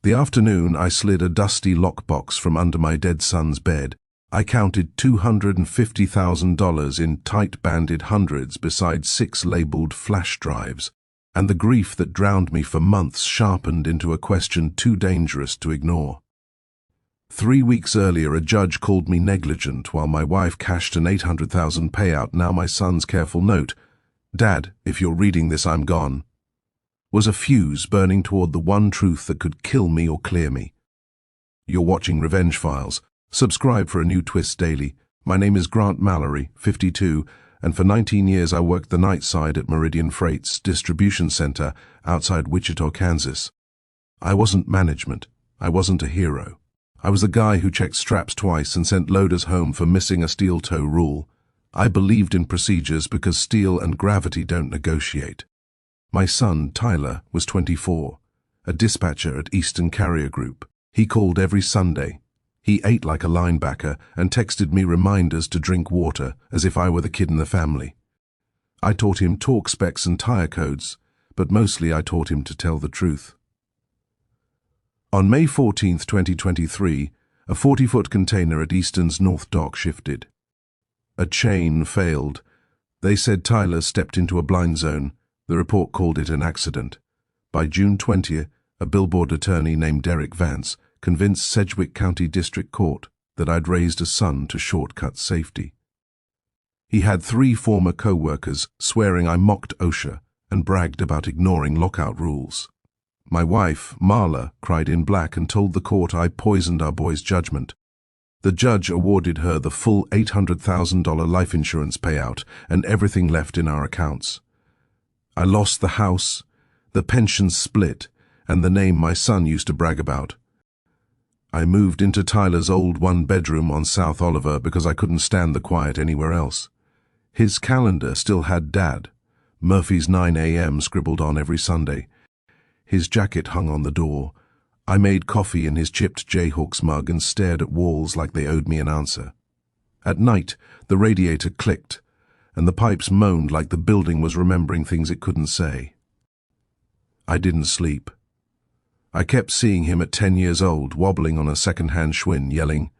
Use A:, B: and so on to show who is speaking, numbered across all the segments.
A: The afternoon I slid a dusty lockbox from under my dead son's bed. I counted $250,000 in tight-banded hundreds beside 6 labeled flash drives, and the grief that drowned me for months sharpened into a question too dangerous to ignore. 3 weeks earlier, a judge called me negligent while my wife cashed an $800,000 payout. Now my son's careful note, "Dad, if you're reading this, I'm gone," was a fuse burning toward the one truth that could kill me or clear me. You're watching Revenge Files. Subscribe for a new twist daily. My name is Grant Mallory, 52, and for 19 years I worked the night side at Meridian Freight's distribution center outside Wichita, Kansas. I wasn't management. I wasn't a hero. I was the guy who checked straps twice and sent loaders home for missing a steel toe rule. I believed in procedures because steel and gravity don't negotiate. My son, Tyler, was 24, a dispatcher at Eastern Carrier Group. He called every Sunday. He ate like a linebacker and texted me reminders to drink water as if I were the kid in the family. I taught him torque specs and tire codes, but mostly I taught him to tell the truth. On May 14, 2023, a 40-foot container at Eastern's North Dock shifted. A chain failed. They said Tyler stepped into a blind zone. The report called it an accident. By June 20th, a billboard attorney named Derek Vance convinced Sedgwick County District Court that I'd raised a son to shortcut safety. He had 3 former co-workers swearing I mocked OSHA and bragged about ignoring lockout rules. My wife, Marla, cried in black and told the court I poisoned our boy's judgment. The judge awarded her the full $800,000 life insurance payout and everything left in our accounts. I lost the house, the pension split, and the name my son used to brag about. I moved into Tyler's old 1-bedroom on South Oliver because I couldn't stand the quiet anywhere else. His calendar still had Dad, Murphy's 9 a.m. scribbled on every Sunday. His jacket hung on the door. I made coffee in his chipped Jayhawks mug and stared at walls like they owed me an answer. At night, the radiator clicked, and the pipes moaned like the building was remembering things it couldn't say. I didn't sleep. I kept seeing him at 10 years old, wobbling on a second-hand Schwinn, yelling,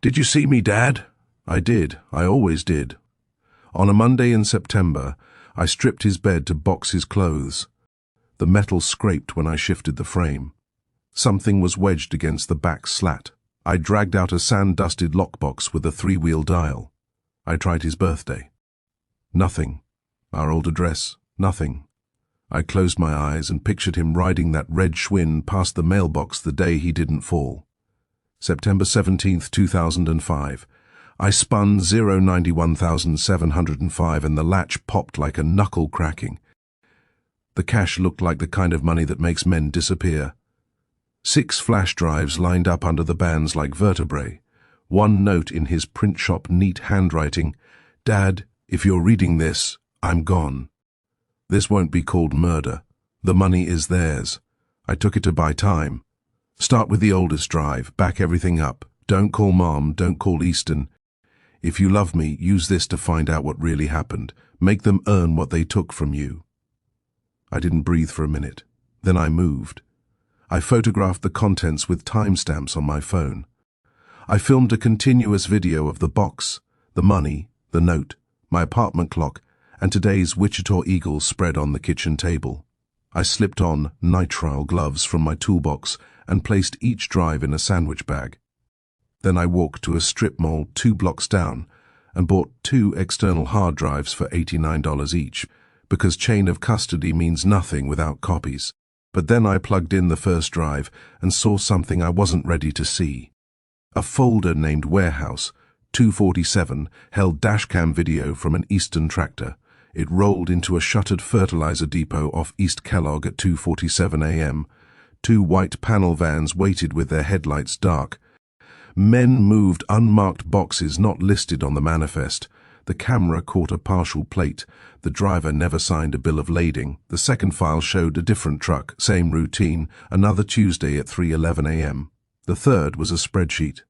A: "Did you see me, Dad?" I did. I always did. On a Monday in September, I stripped his bed to box his clothes. The metal scraped when I shifted the frame. Something was wedged against the back slat. I dragged out a sand-dusted lockbox with a 3-wheel dial. I tried his birthday. Nothing. Our old address, nothing. I closed my eyes and pictured him riding that red Schwinn past the mailbox the day he didn't fall. September 17, 2005. I spun 091,705 and the latch popped like a knuckle cracking. The cash looked like the kind of money that makes men disappear. 6 flash drives lined up under the bands like vertebrae. One note in his print shop neat handwriting, "Dad, if you're reading this, I'm gone. This won't be called murder. The money is theirs. I took it to buy time. Start with the oldest drive, back everything up. Don't call Mom, don't call Easton. If you love me, use this to find out what really happened. Make them earn what they took from you." I didn't breathe for a minute. Then I moved. I photographed the contents with timestamps on my phone. I filmed a continuous video of the box, the money, the note, my apartment clock, and today's Wichita Eagles spread on the kitchen table. I slipped on nitrile gloves from my toolbox and placed each drive in a sandwich bag. Then I walked to a strip mall 2 blocks down and bought 2 external hard drives for $89 each, because chain of custody means nothing without copies. But then I plugged in the first drive and saw something I wasn't ready to see. A folder named Warehouse 247 held dashcam video from an Eastern tractor. It rolled into a shuttered fertilizer depot off East Kellogg at 2:47 a.m. 2 white panel vans waited with their headlights dark. Men moved unmarked boxes not listed on the manifest. The camera caught a partial plate. The driver never signed a bill of lading. The second file showed a different truck, same routine, another Tuesday at 3:11 a.m. The third was a spreadsheet.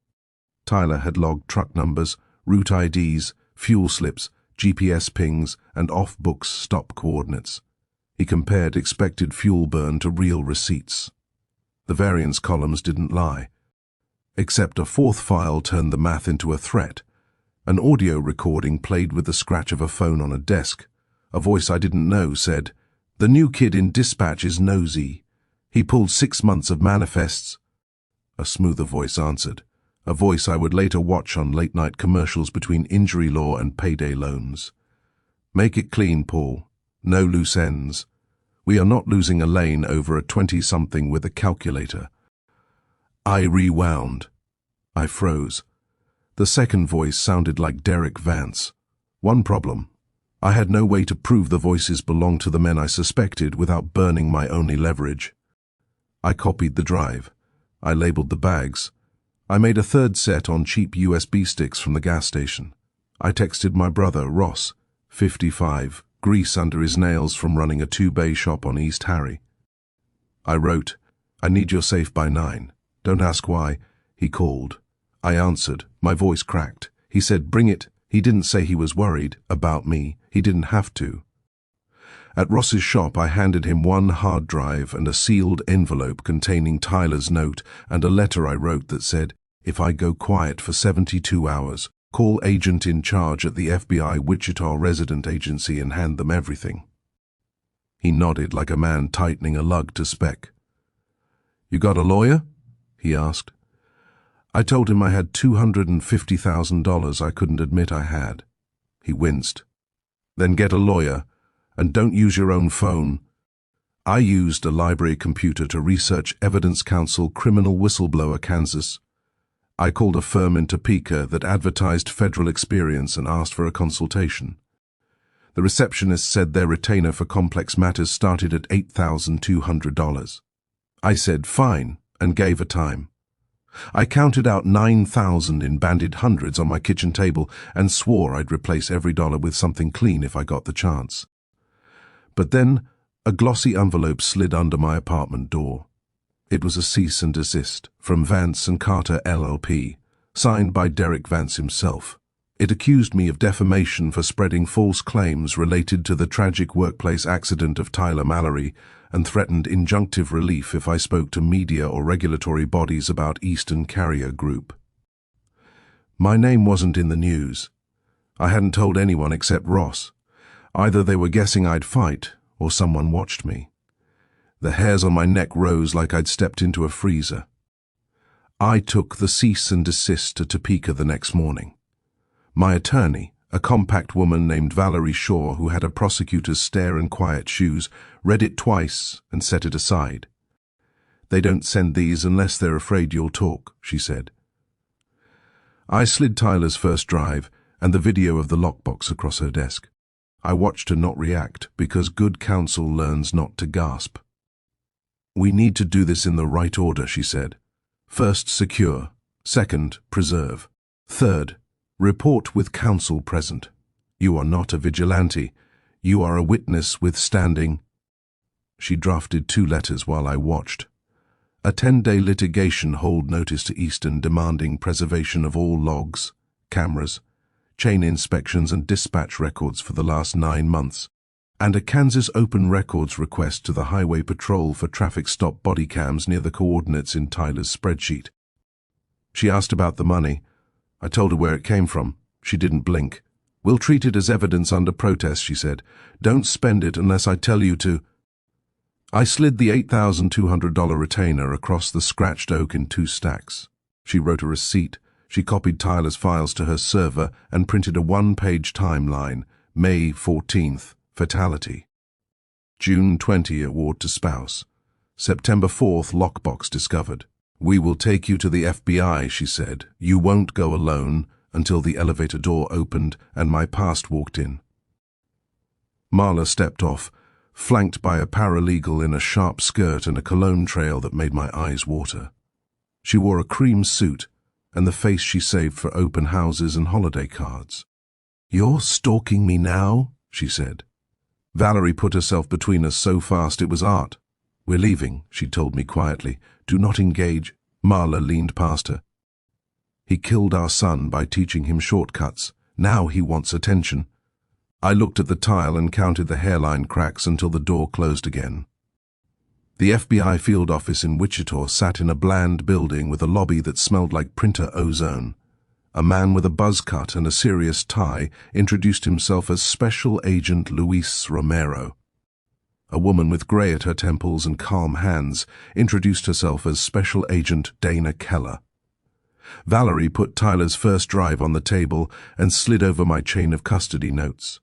A: Tyler had logged truck numbers, route IDs, fuel slips, GPS pings, and off-books stop coordinates. He compared expected fuel burn to real receipts. The variance columns didn't lie. Except a fourth file turned the math into a threat. An audio recording played with the scratch of a phone on a desk. A voice I didn't know said, "The new kid in dispatch is nosy. He pulled 6 months of manifests." A smoother voice answered, a voice I would later watch on late-night commercials between injury law and payday loans. "Make it clean, Paul. No loose ends. We are not losing a lane over a 20-something with a calculator." I rewound. I froze. The second voice sounded like Derek Vance. One problem. I had no way to prove the voices belonged to the men I suspected without burning my only leverage. I copied the drive. I labeled the bags. I made a third set on cheap USB sticks from the gas station. I texted my brother, Ross, 55, grease under his nails from running a 2-bay shop on East Harry. I wrote, "I need your safe by 9. Don't ask why." He called. I answered. My voice cracked. He said, "Bring it." He didn't say he was worried about me. He didn't have to. At Ross's shop, I handed him one hard drive and a sealed envelope containing Tyler's note and a letter I wrote that said, "If I go quiet for 72 hours, call agent in charge at the FBI Wichita Resident Agency and hand them everything." He nodded like a man tightening a lug to spec. "You got a lawyer?" he asked. I told him I had $250,000 I couldn't admit I had. He winced. "Then get a lawyer, and don't use your own phone." I used a library computer to research Evidence Counsel Criminal Whistleblower Kansas. I called a firm in Topeka that advertised federal experience and asked for a consultation. The receptionist said their retainer for complex matters started at $8,200. I said fine and gave a time. I counted out 9,000 in banded hundreds on my kitchen table and swore I'd replace every dollar with something clean if I got the chance. But then a glossy envelope slid under my apartment door. It was a cease and desist from Vance and Carter LLP, signed by Derek Vance himself. It accused me of defamation for spreading false claims related to the tragic workplace accident of Tyler Mallory and threatened injunctive relief if I spoke to media or regulatory bodies about Eastern Carrier Group. My name wasn't in the news. I hadn't told anyone except Ross. Either they were guessing I'd fight or someone watched me. The hairs on my neck rose like I'd stepped into a freezer. I took the cease and desist to Topeka the next morning. My attorney, a compact woman named Valerie Shaw who had a prosecutor's stare and quiet shoes, read it twice and set it aside. "They don't send these unless they're afraid you'll talk," she said. I slid Tyler's first drive and the video of the lockbox across her desk. I watched her not react because good counsel learns not to gasp. "We need to do this in the right order," she said. "First, secure. Second, preserve. Third, report with counsel present. You are not a vigilante. You are a witness with standing." She drafted 2 letters while I watched. A 10-day litigation hold notice to Eastern demanding preservation of all logs, cameras, chain inspections and dispatch records for the last 9 months, and a Kansas Open Records request to the Highway Patrol for traffic stop body cams near the coordinates in Tyler's spreadsheet. She asked about the money. I told her where it came from. She didn't blink. "We'll treat it as evidence under protest," she said. "Don't spend it unless I tell you to." I slid the $8,200 retainer across the scratched oak in 2 stacks. She wrote a receipt. She copied Tyler's files to her server and printed a 1-page timeline. May 14th, fatality. June 20, award to spouse. September 4th, lockbox discovered. "We will take you to the FBI," she said. "You won't go alone," until the elevator door opened and my past walked in. Marla stepped off, flanked by a paralegal in a sharp skirt and a cologne trail that made my eyes water. She wore a cream suit and the face she saved for open houses and holiday cards. "You're stalking me now?" she said. Valerie put herself between us so fast it was art. "We're leaving," she told me quietly. "Do not engage." Marla leaned past her. "He killed our son by teaching him shortcuts. Now he wants attention." I looked at the tile and counted the hairline cracks until the door closed again. The FBI field office in Wichita sat in a bland building with a lobby that smelled like printer ozone. A man with a buzz cut and a serious tie introduced himself as Special Agent Luis Romero. A woman with gray at her temples and calm hands introduced herself as Special Agent Dana Keller. Valerie put Tyler's first drive on the table and slid over my chain of custody notes.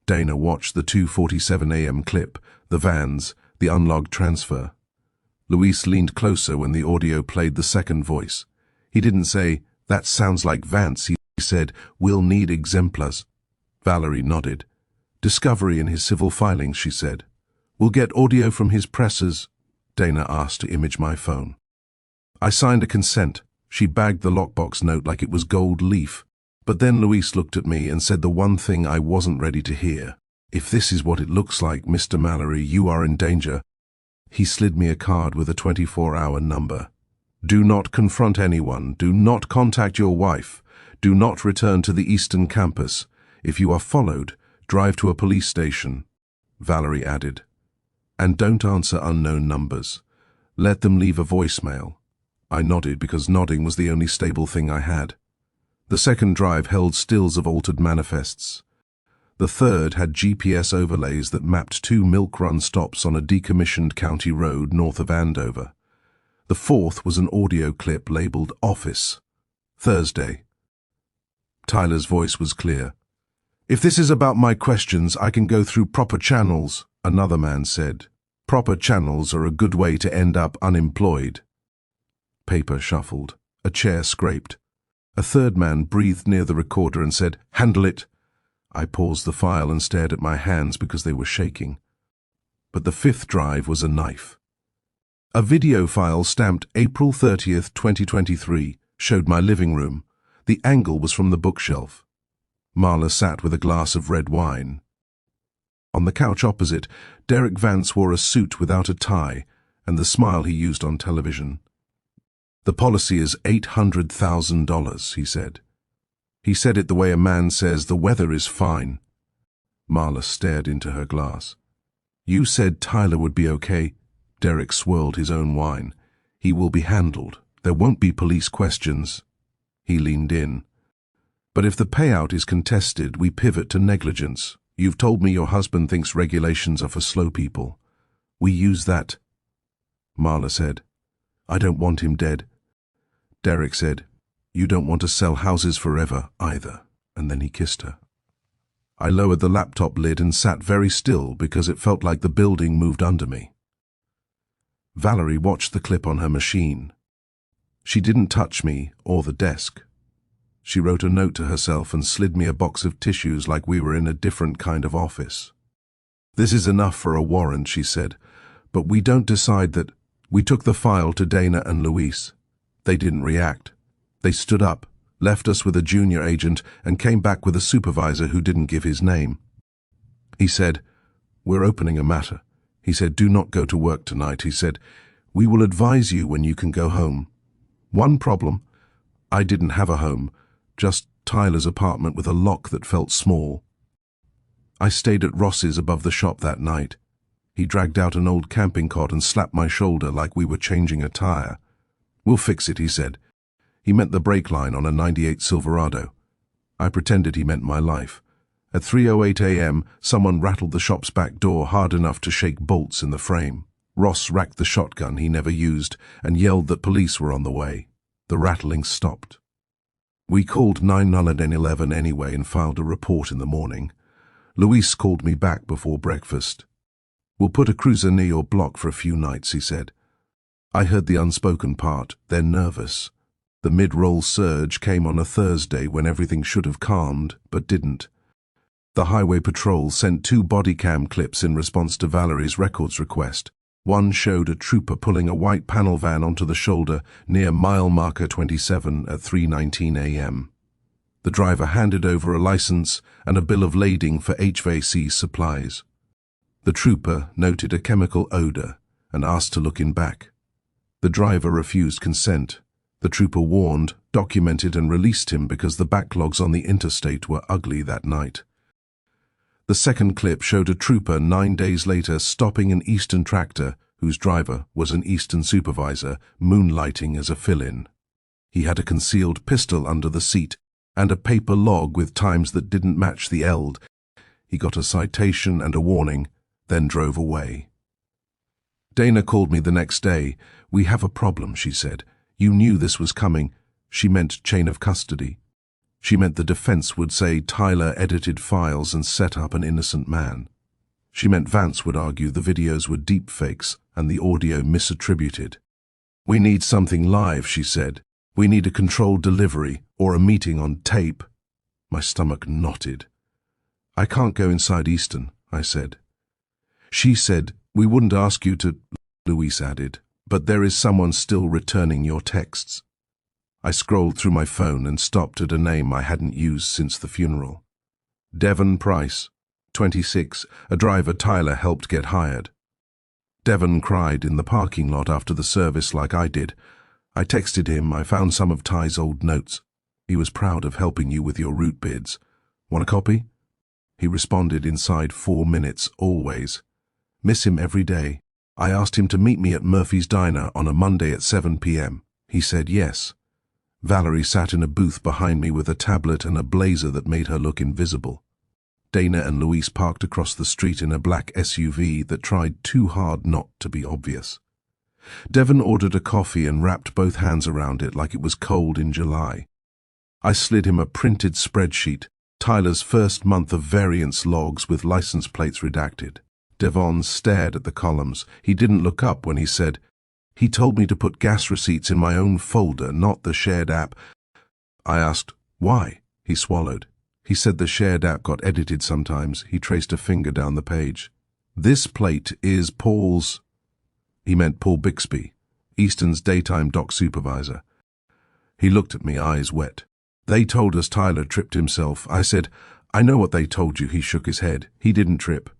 A: Dana watched the 2:47 a.m. clip, the vans, the unlogged transfer. Luis leaned closer when the audio played the second voice. He didn't say, "That sounds like Vance." He said, "We'll need exemplars." Valerie nodded. "Discovery in his civil filings," she said. "We'll get audio from his pressers." Dana asked to image my phone. I signed a consent. She bagged the lockbox note like it was gold leaf. But then Luis looked at me and said the one thing I wasn't ready to hear. "If this is what it looks like, Mr. Mallory, you are in danger." He slid me a card with a 24-hour number. "Do not confront anyone. Do not contact your wife. Do not return to the Eastern Campus. If you are followed, drive to a police station." Valerie added, "And don't answer unknown numbers. Let them leave a voicemail." I nodded because nodding was the only stable thing I had. The second drive held stills of altered manifests. The third had GPS overlays that mapped 2 milk run stops on a decommissioned county road north of Andover. The fourth was an audio clip labeled Office. Thursday. Tyler's voice was clear. "If this is about my questions, I can go through proper channels," another man said. "Proper channels are a good way to end up unemployed." Paper shuffled. A chair scraped. A third man breathed near the recorder and said, "Handle it." I paused the file and stared at my hands because they were shaking. But the fifth drive was a knife. A video file stamped April 30th, 2023, showed my living room. The angle was from the bookshelf. Marla sat with a glass of red wine. On the couch opposite, Derek Vance wore a suit without a tie and the smile he used on television. "The policy is $800,000, he said. He said it the way a man says the weather is fine. Marla stared into her glass. "You said Tyler would be okay." Derek swirled his own wine. "He will be handled. There won't be police questions." He leaned in. "But if the payout is contested, we pivot to negligence. You've told me your husband thinks regulations are for slow people. We use that." Marla said, "I don't want him dead." Derek said, "You don't want to sell houses forever, either." And then he kissed her. I lowered the laptop lid and sat very still because it felt like the building moved under me. Valerie watched the clip on her machine. She didn't touch me or the desk. She wrote a note to herself and slid me a box of tissues like we were in a different kind of office. "This is enough for a warrant," she said, "but we don't decide that." We took the file to Dana and Luis. They didn't react. They stood up, left us with a junior agent, and came back with a supervisor who didn't give his name. He said, "We're opening a matter." He said, "Do not go to work tonight." He said, "We will advise you when you can go home." One problem: I didn't have a home, just Tyler's apartment with a lock that felt small. I stayed at Ross's above the shop that night. He dragged out an old camping cot and slapped my shoulder like we were changing a tire. "We'll fix it," he said. He meant the brake line on a '98 Silverado. I pretended he meant my life. At 3:08 a.m., someone rattled the shop's back door hard enough to shake bolts in the frame. Ross racked the shotgun he never used and yelled that police were on the way. The rattling stopped. We called 911 anyway and filed a report in the morning. Luis called me back before breakfast. "We'll put a cruiser near your block for a few nights," he said. I heard the unspoken part. They're nervous. The mid-roll surge came on a Thursday when everything should have calmed, but didn't. The Highway Patrol sent 2 body cam clips in response to Valerie's records request. One showed a trooper pulling a white panel van onto the shoulder near mile marker 27 at 3:19 a.m. The driver handed over a license and a bill of lading for HVAC supplies. The trooper noted a chemical odor and asked to look in back. The driver refused consent. The trooper warned, documented and released him because the backlogs on the interstate were ugly that night. The second clip showed a trooper 9 days later stopping an Eastern tractor, whose driver was an Eastern supervisor moonlighting as a fill-in. He had a concealed pistol under the seat and a paper log with times that didn't match the ELD. He got a citation and a warning, then drove away. Dana called me the next day. "We have a problem," she said. "You knew this was coming." She meant chain of custody. She meant the defense would say Tyler edited files and set up an innocent man. She meant Vance would argue the videos were deepfakes and the audio misattributed. "We need something live," she said. "We need a controlled delivery or a meeting on tape." My stomach knotted. "I can't go inside Easton," I said. She said, "We wouldn't ask you to," Louise added, "but there is someone still returning your texts." I scrolled through my phone and stopped at a name I hadn't used since the funeral. Devon Price, 26, a driver Tyler helped get hired. Devon cried in the parking lot after the service like I did. I texted him. I found some of Ty's old notes. "He was proud of helping you with your route bids. Want a copy?" He responded inside 4 minutes, always. "Miss him every day. I asked him to meet me at Murphy's Diner on a Monday at 7 p.m. He said yes." Valerie sat in a booth behind me with a tablet and a blazer that made her look invisible. Dana and Luis parked across the street in a black SUV that tried too hard not to be obvious. Devon ordered a coffee and wrapped both hands around it like it was cold in July. I slid him a printed spreadsheet, Tyler's first month of variance logs with license plates redacted. Devon stared at the columns. He didn't look up when he said, "He told me to put gas receipts in my own folder, not the shared app." I asked, "Why?" He swallowed. He said the shared app got edited sometimes. He traced a finger down the page. "This plate is Paul's." He meant Paul Bixby, Easton's daytime dock supervisor. He looked at me, eyes wet. "They told us Tyler tripped himself." I said, "I know what they told you." He shook his head. "He didn't trip."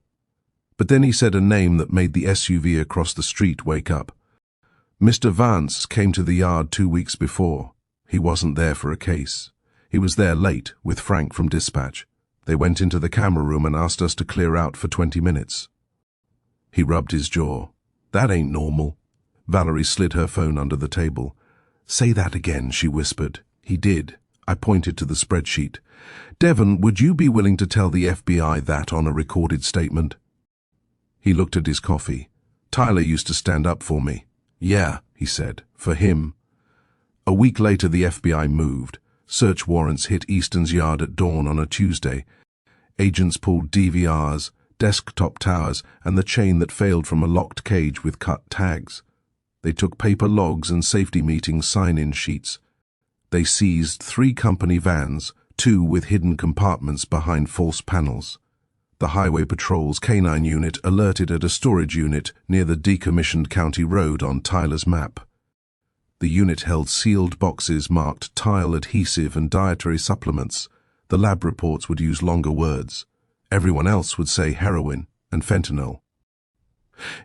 A: But then he said a name that made the SUV across the street wake up. "Mr. Vance came to the yard 2 weeks before. He wasn't there for a case. He was there late with Frank from dispatch. They went into the camera room and asked us to clear out for 20 minutes. He rubbed his jaw. "That ain't normal." Valerie slid her phone under the table. "Say that again," she whispered. He did. I pointed to the spreadsheet. "Devon, would you be willing to tell the FBI that on a recorded statement?" He looked at his coffee. "Tyler used to stand up for me." "Yeah," he said, "for him." A week later the FBI moved. Search warrants hit Easton's yard at dawn on a Tuesday. Agents pulled DVRs, desktop towers, and the chain that failed from a locked cage with cut tags. They took paper logs and safety meeting sign-in sheets. They seized 3 company vans, 2 with hidden compartments behind false panels. The Highway Patrol's K-9 unit alerted at a storage unit near the decommissioned county road on Tyler's map. The unit held sealed boxes marked tile adhesive and dietary supplements. The lab reports would use longer words. Everyone else would say heroin and fentanyl.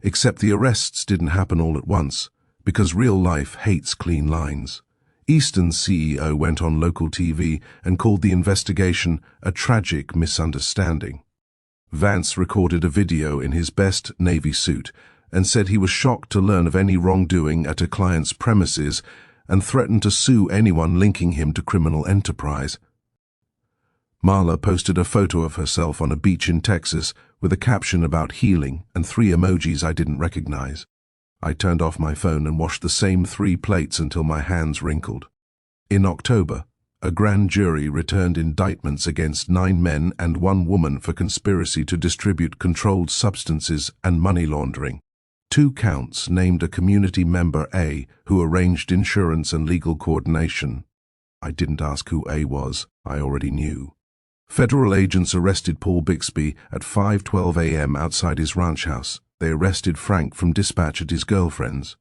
A: Except the arrests didn't happen all at once, because real life hates clean lines. Easton's CEO went on local TV and called the investigation a tragic misunderstanding. Vance recorded a video in his best Navy suit and said he was shocked to learn of any wrongdoing at a client's premises and threatened to sue anyone linking him to criminal enterprise. Marla posted a photo of herself on a beach in Texas with a caption about healing and 3 emojis I didn't recognize. I turned off my phone and washed the same 3 plates until my hands wrinkled. In October, a grand jury returned indictments against 9 men and 1 woman for conspiracy to distribute controlled substances and money laundering. 2 counts named a community member A who arranged insurance and legal coordination. I didn't ask who A was, I already knew. Federal agents arrested Paul Bixby at 5:12 a.m. outside his ranch house. They arrested Frank from dispatch at his girlfriend's.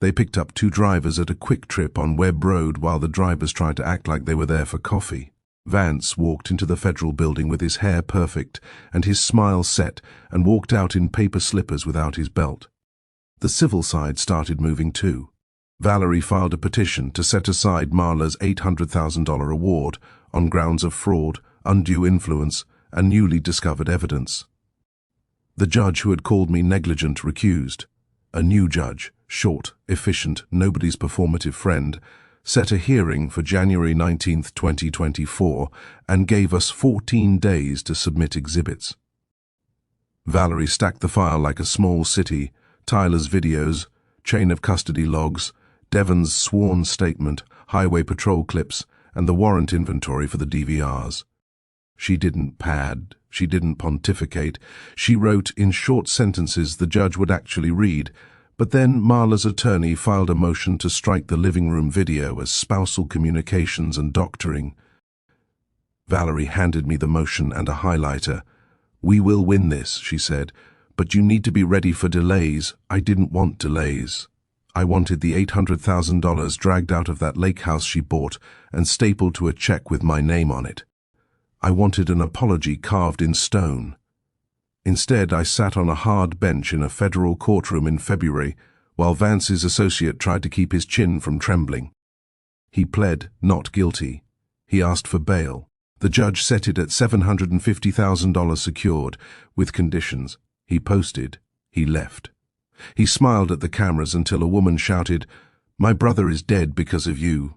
A: They picked up 2 drivers at a quick trip on Webb Road while the drivers tried to act like they were there for coffee. Vance walked into the federal building with his hair perfect and his smile set and walked out in paper slippers without his belt. The civil side started moving too. Valerie filed a petition to set aside Marla's $800,000 award on grounds of fraud, undue influence, and newly discovered evidence. The judge who had called me negligent recused. A new judge, short, efficient, nobody's performative friend, set a hearing for January 19, 2024, and gave us 14 days to submit exhibits. Valerie stacked the file like a small city: Tyler's videos, chain of custody logs, Devon's sworn statement, highway patrol clips, and the warrant inventory for the DVRs. She didn't pad, she didn't pontificate. She wrote in short sentences the judge would actually read, but then Marla's attorney filed a motion to strike the living room video as spousal communications and doctoring. Valerie handed me the motion and a highlighter. "We will win this," she said, "but you need to be ready for delays." I didn't want delays. I wanted the $800,000 dragged out of that lake house she bought and stapled to a check with my name on it. I wanted an apology carved in stone. Instead, I sat on a hard bench in a federal courtroom in February while Vance's associate tried to keep his chin from trembling. He pled not guilty. He asked for bail. The judge set it at $750,000 secured, with conditions. He posted. He left. He smiled at the cameras until a woman shouted, "My brother is dead because of you."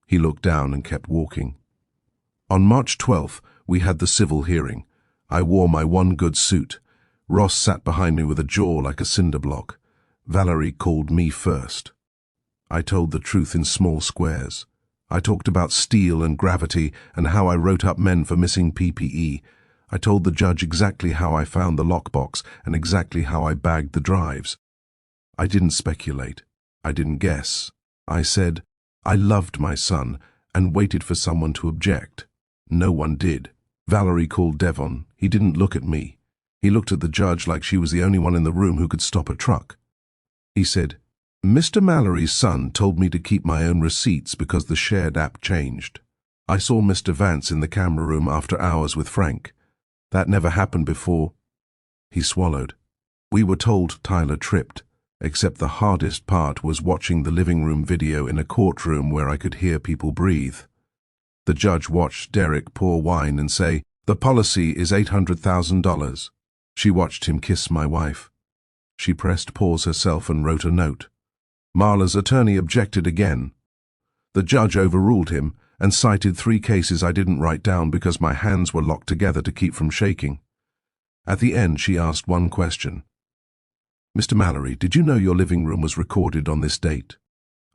A: He looked down and kept walking. On March 12th, we had the civil hearing. I wore my one good suit. Ross sat behind me with a jaw like a cinder block. Valerie called me first. I told the truth in small squares. I talked about steel and gravity and how I wrote up men for missing PPE. I told the judge exactly how I found the lockbox and exactly how I bagged the drives. I didn't speculate. I didn't guess. I said, I loved my son and waited for someone to object. No one did. Valerie called Devon. He didn't look at me. He looked at the judge like she was the only one in the room who could stop a truck. He said, "Mr. Mallory's son told me to keep my own receipts because the shared app changed. I saw Mr. Vance in the camera room after hours with Frank. That never happened before." He swallowed. We were told Tyler tripped, except the hardest part was watching the living room video in a courtroom where I could hear people breathe. The judge watched Derek pour wine and say, "The policy is $800,000. She watched him kiss my wife. She pressed pause herself and wrote a note. Marla's attorney objected again. The judge overruled him and cited 3 cases I didn't write down because my hands were locked together to keep from shaking. At the end, she asked one question. "Mr. Mallory, did you know your living room was recorded on this date?"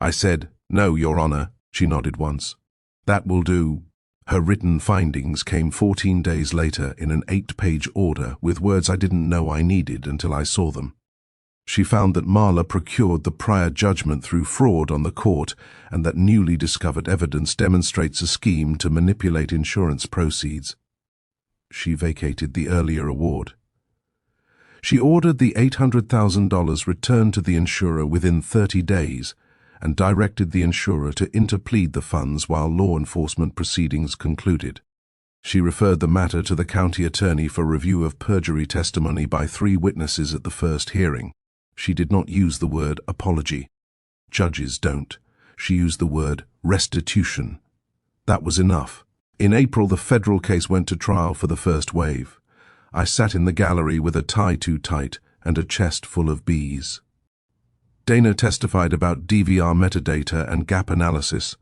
A: I said, "No, Your Honor." She nodded once. "That will do." Her written findings came 14 days later in an 8-page order with words I didn't know I needed until I saw them. She found that Marla procured the prior judgment through fraud on the court and that newly discovered evidence demonstrates a scheme to manipulate insurance proceeds. She vacated the earlier award. She ordered the $800,000 returned to the insurer within 30 days and directed the insurer to interplead the funds while law enforcement proceedings concluded. She referred the matter to the county attorney for review of perjury testimony by 3 witnesses at the first hearing. She did not use the word apology. Judges don't. She used the word restitution. That was enough. In April, the federal case went to trial for the first wave. I sat in the gallery with a tie too tight and a chest full of bees. Dana testified about DVR metadata and gap analysis.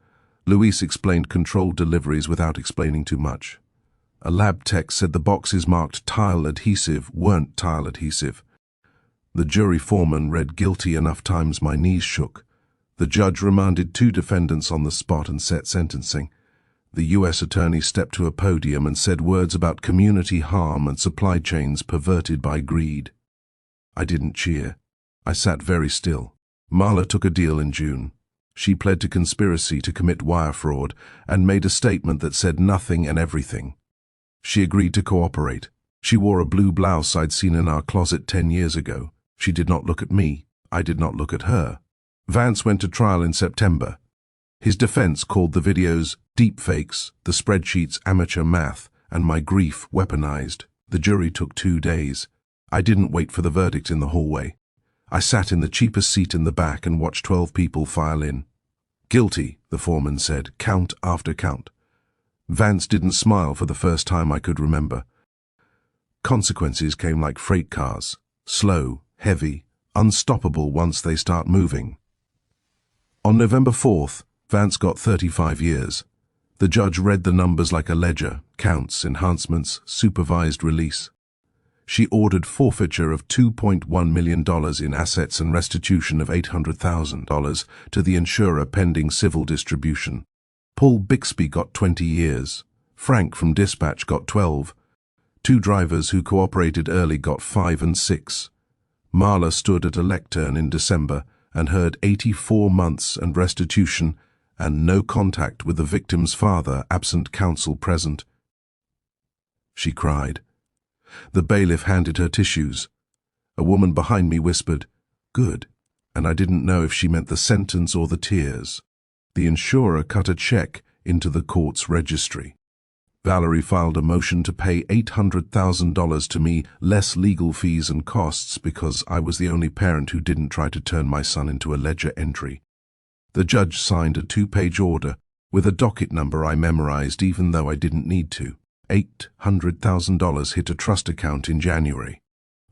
A: Luis explained controlled deliveries without explaining too much. A lab tech said the boxes marked tile adhesive weren't tile adhesive. The jury foreman read guilty enough times my knees shook. The judge remanded 2 defendants on the spot and set sentencing. The U.S. attorney stepped to a podium and said words about community harm and supply chains perverted by greed. I didn't cheer. I sat very still. Marla took a deal in June. She pled to conspiracy to commit wire fraud and made a statement that said nothing and everything. She agreed to cooperate. She wore a blue blouse I'd seen in our closet 10 years ago. She did not look at me. I did not look at her. Vance went to trial in September. His defense called the videos deepfakes, the spreadsheets amateur math, and my grief weaponized. The jury took 2 days. I didn't wait for the verdict in the hallway. I sat in the cheapest seat in the back and watched 12 people file in. "Guilty," the foreman said, count after count. Vance didn't smile for the first time I could remember. Consequences came like freight cars, slow, heavy, unstoppable once they start moving. On November 4th, Vance got 35 years. The judge read the numbers like a ledger, counts, enhancements, supervised release. She ordered forfeiture of $2.1 million in assets and restitution of $800,000 to the insurer pending civil distribution. Paul Bixby got 20 years. Frank from dispatch got 12. 2 drivers who cooperated early got 5 and 6. Marla stood at a lectern in December and heard 84 months and restitution and no contact with the victim's father, absent counsel present. She cried. The bailiff handed her tissues. A woman behind me whispered, "Good," and I didn't know if she meant the sentence or the tears. The insurer cut a check into the court's registry. Valerie filed a motion to pay $800,000 to me, less legal fees and costs, because I was the only parent who didn't try to turn my son into a ledger entry. The judge signed a 2-page order with a docket number I memorized even though I didn't need to. $800,000 hit a trust account in January.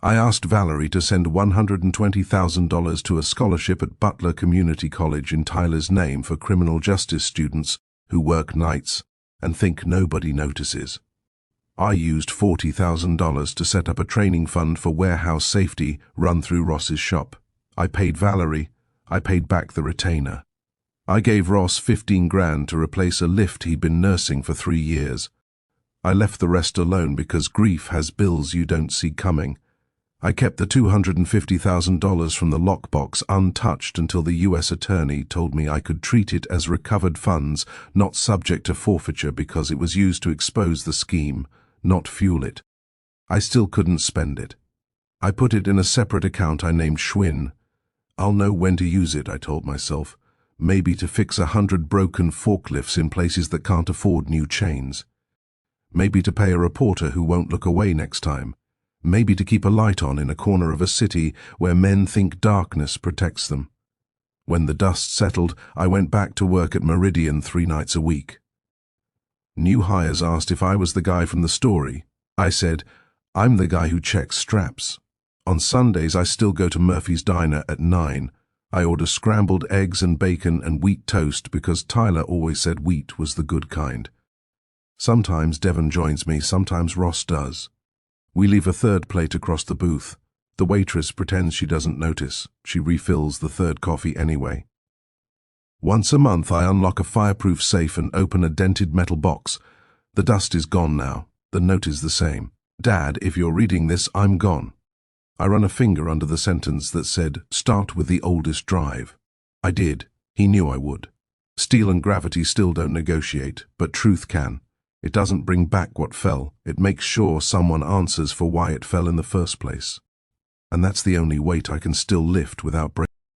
A: I asked Valerie to send $120,000 to a scholarship at Butler Community College in Tyler's name for criminal justice students who work nights and think nobody notices. I used $40,000 to set up a training fund for warehouse safety run through Ross's shop. I paid Valerie. I paid back the retainer. I gave Ross $15,000 to replace a lift he'd been nursing for 3 years. I left the rest alone because grief has bills you don't see coming. I kept the $250,000 from the lockbox untouched until the U.S. attorney told me I could treat it as recovered funds, not subject to forfeiture because it was used to expose the scheme, not fuel it. I still couldn't spend it. I put it in a separate account I named Schwinn. I'll know when to use it, I told myself. Maybe to fix 100 broken forklifts in places that can't afford new chains. Maybe to pay a reporter who won't look away next time. Maybe to keep a light on in a corner of a city where men think darkness protects them. When the dust settled, I went back to work at Meridian 3 nights a week. New hires asked if I was the guy from the story. I said, I'm the guy who checks straps. On Sundays, I still go to Murphy's Diner at 9. I order scrambled eggs and bacon and wheat toast because Tyler always said wheat was the good kind. Sometimes Devon joins me, sometimes Ross does. We leave a 3rd plate across the booth. The waitress pretends she doesn't notice. She refills the 3rd coffee anyway. Once a month, I unlock a fireproof safe and open a dented metal box. The dust is gone now. The note is the same. Dad, if you're reading this, I'm gone. I run a finger under the sentence that said, start with the oldest drive. I did. He knew I would. Steel and gravity still don't negotiate, but truth can. It doesn't bring back what fell. It makes sure someone answers for why it fell in the first place. And that's the only weight I can still lift without breaking.